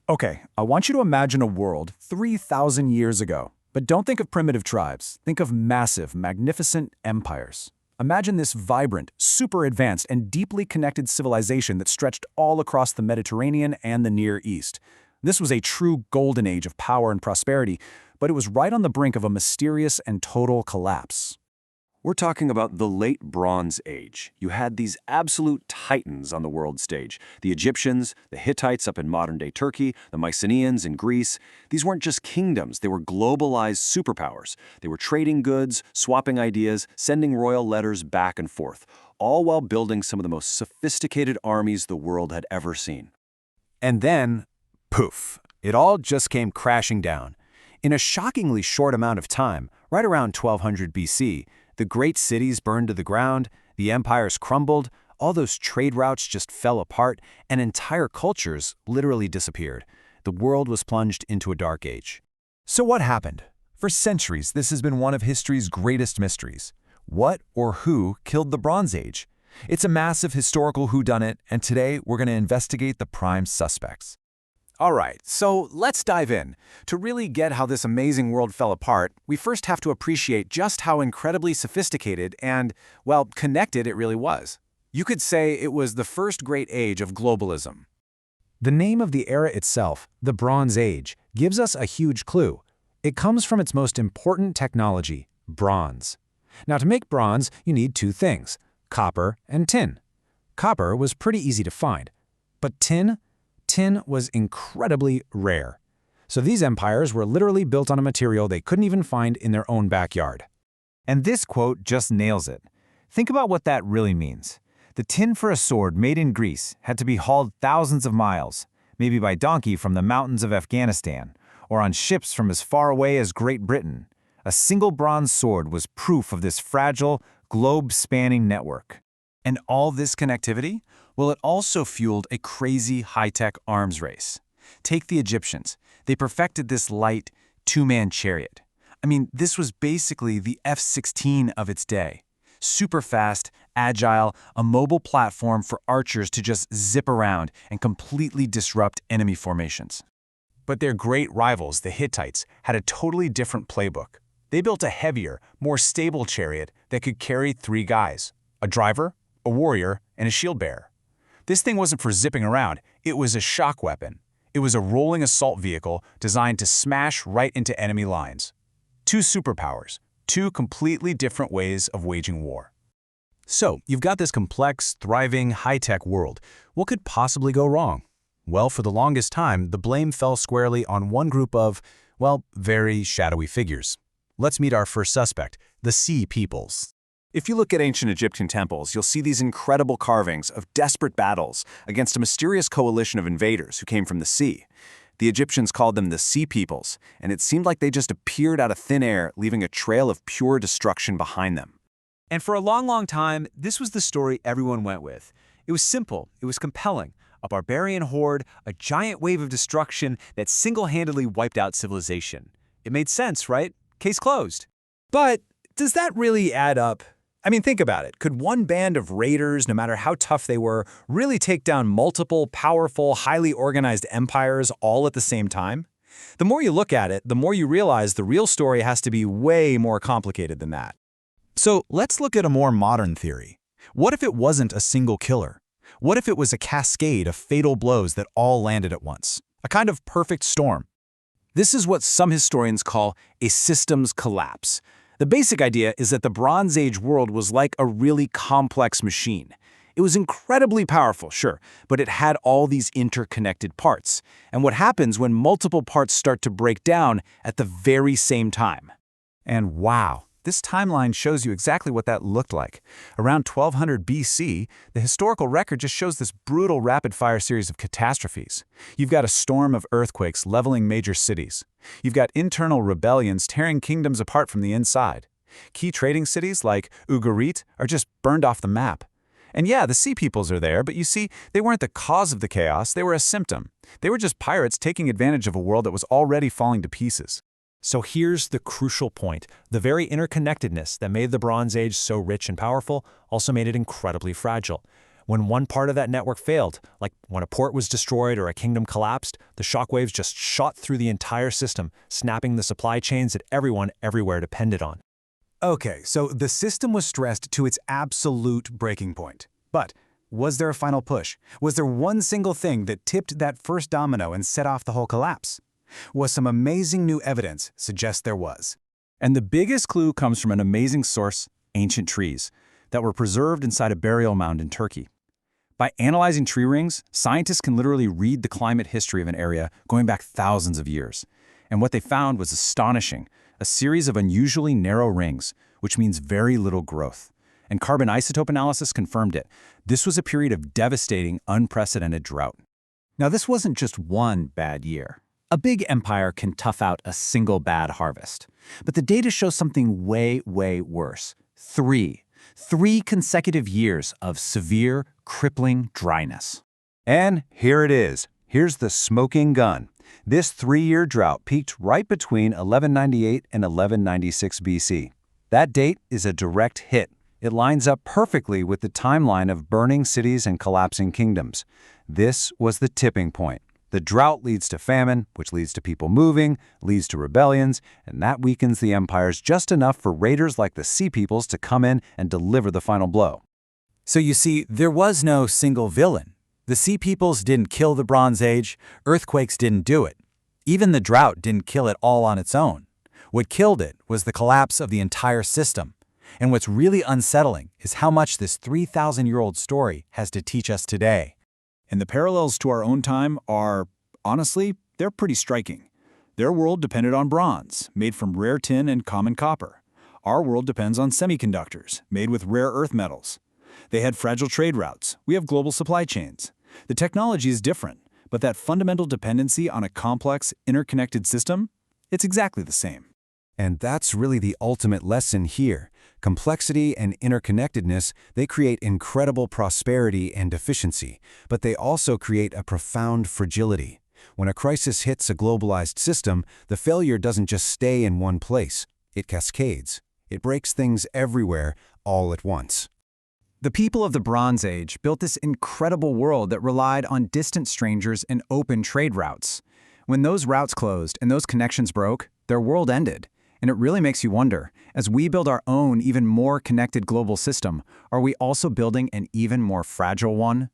Okay, I want you to imagine a world 3,000 years ago. But don't think of primitive tribes. Think of massive, magnificent empires. Imagine this vibrant, super advanced, and deeply connected civilization that stretched all across the Mediterranean and the Near East. This was a true golden age of power and prosperity, but it was right on the brink of a mysterious and total collapse. We're talking about the late Bronze Age. You had these absolute titans on the world stage. The Egyptians, the Hittites up in modern-day Turkey, the Mycenaeans in Greece. These weren't just kingdoms, they were globalized superpowers. They were trading goods, swapping ideas, sending royal letters back and forth, all while building some of the most sophisticated armies the world had ever seen. And then, poof, it all just came crashing down. In a shockingly short amount of time, right around 1200 BC, the great cities burned to the ground, the empires crumbled, all those trade routes just fell apart, and entire cultures literally disappeared. The world was plunged into a dark age. So what happened? For centuries, this has been one of history's greatest mysteries. What or who killed the Bronze Age? It's a massive historical whodunit, and today we're going to investigate the prime suspects. All right, so let's dive in. To really get how this amazing world fell apart, we first have to appreciate just how incredibly sophisticated and, well, connected it really was. You could say it was the first great age of globalism. The name of the era itself, the Bronze Age, gives us a huge clue. It comes from its most important technology, bronze. Now, to make bronze, you need two things, copper and tin. Copper was pretty easy to find, but tin was incredibly rare. So these empires were literally built on a material they couldn't even find in their own backyard. And this quote just nails it. Think about what that really means. The tin for a sword made in Greece had to be hauled thousands of miles, maybe by donkey from the mountains of Afghanistan, or on ships from as far away as Great Britain. A single bronze sword was proof of this fragile, globe-spanning network. And all this connectivity? Well, it also fueled a crazy high-tech arms race. Take the Egyptians. They perfected this light, two-man chariot. I mean, this was basically the F-16 of its day. Super fast, agile, a mobile platform for archers to just zip around and completely disrupt enemy formations. But their great rivals, the Hittites, had a totally different playbook. They built a heavier, more stable chariot that could carry 3 guys, a driver, a warrior, and a shield bearer. This thing wasn't for zipping around, it was a shock weapon. It was a rolling assault vehicle designed to smash right into enemy lines. 2 superpowers, 2 completely different ways of waging war. So, you've got this complex, thriving, high-tech world. What could possibly go wrong? Well, for the longest time, the blame fell squarely on one group of, well, very shadowy figures. Let's meet our first suspect, the Sea Peoples. If you look at ancient Egyptian temples, you'll see these incredible carvings of desperate battles against a mysterious coalition of invaders who came from the sea. The Egyptians called them the Sea Peoples, and it seemed like they just appeared out of thin air, leaving a trail of pure destruction behind them. And for a long, long time, this was the story everyone went with. It was simple, it was compelling. A barbarian horde, a giant wave of destruction that single-handedly wiped out civilization. It made sense, right? Case closed. But does that really add up? I mean, think about it. Could one band of raiders, no matter how tough they were, really take down multiple, powerful, highly organized empires all at the same time? The more you look at it, the more you realize the real story has to be way more complicated than that. So let's look at a more modern theory. What if it wasn't a single killer? What if it was a cascade of fatal blows that all landed at once? A kind of perfect storm. This is what some historians call a systems collapse. The basic idea is that the Bronze Age world was like a really complex machine. It was incredibly powerful, sure, but it had all these interconnected parts. And what happens when multiple parts start to break down at the very same time? And wow, this timeline shows you exactly what that looked like. Around 1200 BC, the historical record just shows this brutal rapid-fire series of catastrophes. You've got a storm of earthquakes leveling major cities. You've got internal rebellions tearing kingdoms apart from the inside. Key trading cities like Ugarit are just burned off the map. And yeah, the Sea Peoples are there, but you see, they weren't the cause of the chaos, they were a symptom. They were just pirates taking advantage of a world that was already falling to pieces. So here's the crucial point. The very interconnectedness that made the Bronze Age so rich and powerful also made it incredibly fragile. When one part of that network failed, like when a port was destroyed or a kingdom collapsed, the shockwaves just shot through the entire system, snapping the supply chains that everyone everywhere depended on. Okay, so the system was stressed to its absolute breaking point. But was there a final push? Was there one single thing that tipped that first domino and set off the whole collapse? Well, some amazing new evidence suggests there was. And the biggest clue comes from an amazing source, ancient trees, that were preserved inside a burial mound in Turkey. By analyzing tree rings, scientists can literally read the climate history of an area going back thousands of years. And what they found was astonishing, a series of unusually narrow rings, which means very little growth. And carbon isotope analysis confirmed it. This was a period of devastating, unprecedented drought. Now, this wasn't just one bad year. A big empire can tough out a single bad harvest. But the data shows something way, way worse. Three consecutive years of severe, crippling dryness. And here it is. Here's the smoking gun. This 3-year drought peaked right between 1198 and 1196 BC. That date is a direct hit. It lines up perfectly with the timeline of burning cities and collapsing kingdoms. This was the tipping point. The drought leads to famine, which leads to people moving, leads to rebellions, and that weakens the empires just enough for raiders like the Sea Peoples to come in and deliver the final blow. So you see, there was no single villain. The Sea Peoples didn't kill the Bronze Age, earthquakes didn't do it. Even the drought didn't kill it all on its own. What killed it was the collapse of the entire system. And what's really unsettling is how much this 3,000-year-old story has to teach us today. And the parallels to our own time are, honestly, they're pretty striking. Their world depended on bronze, made from rare tin and common copper. Our world depends on semiconductors, made with rare earth metals. They had fragile trade routes. We have global supply chains. The technology is different, but that fundamental dependency on a complex, interconnected system, it's exactly the same. And that's really the ultimate lesson here. Complexity and interconnectedness, they create incredible prosperity and efficiency, but they also create a profound fragility. When a crisis hits a globalized system, the failure doesn't just stay in one place. It cascades. It breaks things everywhere, all at once. The people of the Bronze Age built this incredible world that relied on distant strangers and open trade routes. When those routes closed and those connections broke, their world ended. And it really makes you wonder, as we build our own even more connected global system, are we also building an even more fragile one?